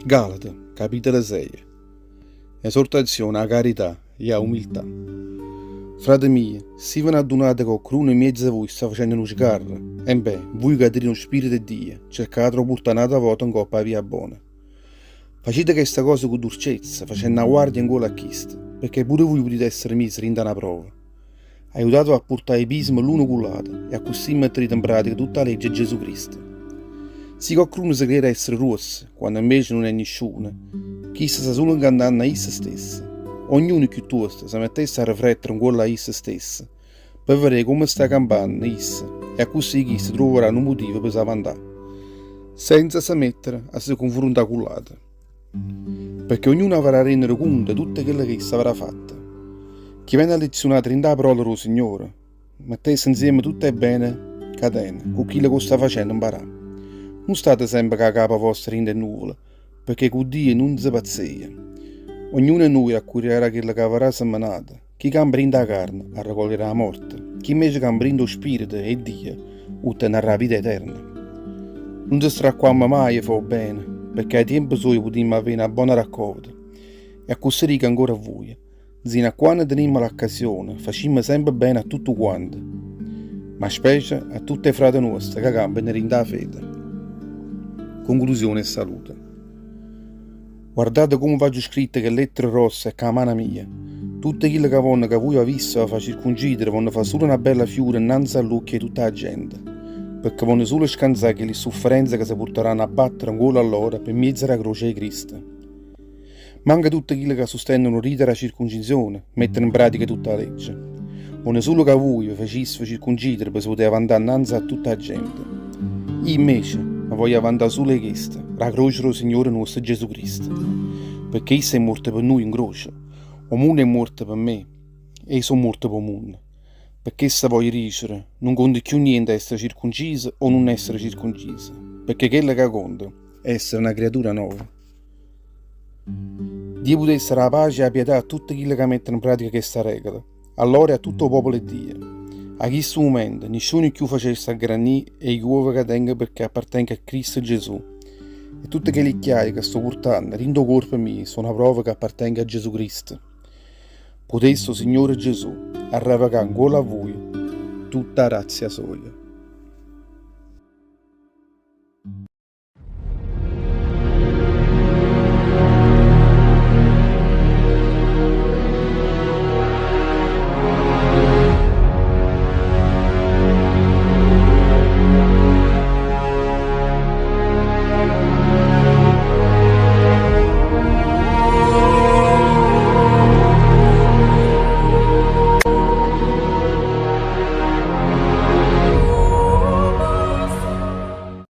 Galata, capitolo 6. Esortazione a carità e a umiltà. Frate miei, si ve ne adunate che qualcuno in mezzo a voi sta facendo un sgarro, e beh, voi che avete lo spirito di Dio, cercate di portare una volta in coppa via buona. Facete questa cosa con dolcezza, facendo una guardia in gola a Cristo, perché pure voi potete essere messi in una prova. Aiutate a portare i pismi l'uno con l'altro e a così metterete in pratica tutta la legge di Gesù Cristo. Se qualcuno si crede essere rosso, quando invece non è nessuno, chi sta solo ingannando a se stesso. Ognuno piuttosto si mettesse a riflettere in quello a se stesso, per vedere come sta campando essa, e a così chi si troverà un motivo per s'avvantare, senza si mettere a si confrontare con l'altro. Perché ognuno avrà rendere conto di tutto quello che essa avrà fatto. Chi viene a lezionare in da parola del Signore, mettesse insieme tutto è bene catene, con chi lo sta facendo imparare. Non state sempre che a capo vostra in nuvole, perché con Dio non si pazzia. Ognuno di noi raccoglierà quello che avrà seminato. Chi cambra in da carne, raccoglierà la morte. Chi invece cambra in lo spirito e Dio, otterrà la vita eterna. Non si stracquamma mai e fa bene, perché ai tempi suoi potremmo avere una buona raccolta. E a così dico ancora a voi, sino a quando teniamo l'occasione, facciamo sempre bene a tutti quanti, ma specie a tutti i frati nostri che cambiano in da fede. Conclusione e salute. Guardate come faccio scritto che lettere rosse e che la mano mia. Tutte quelle che vanno che voi avete visto a far circoncidere vanno fare solo una bella fiura innanzi all'occhio di tutta la gente, perché vanno solo scansare le sofferenze che si porteranno a battere ancora allora per mezzo della croce di Cristo. Manca tutte quelle che sostengono rite della circoncisione, mettono in pratica tutta la legge. Vanno solo che voi vi faceste circoncidere per poter andare innanzi a tutta la gente. Io invece ma voglio avanzare solo questo, la croce del Signore nostro Gesù Cristo, perché Esso è morto per noi in croce, il mondo è morto per me, e io sono morto per il mondo, perché se voglio dicere, non conta più niente essere circonciso o non essere circonciso, perché quello che conta è essere una creatura nuova. Dio può essere la pace e la pietà a tutti quelli che mettono in pratica questa regola, allora a tutto il popolo di Dio. A questo momento nessuno più facesse a granì e i uova che tengo perché appartengo a Cristo Gesù. E tutte quelle chiaie che sto portando rindo corpo mio sono una prova che appartengo a Gesù Cristo. Potesse, Signore Gesù, arrevocare ancora a voi tutta razia sua.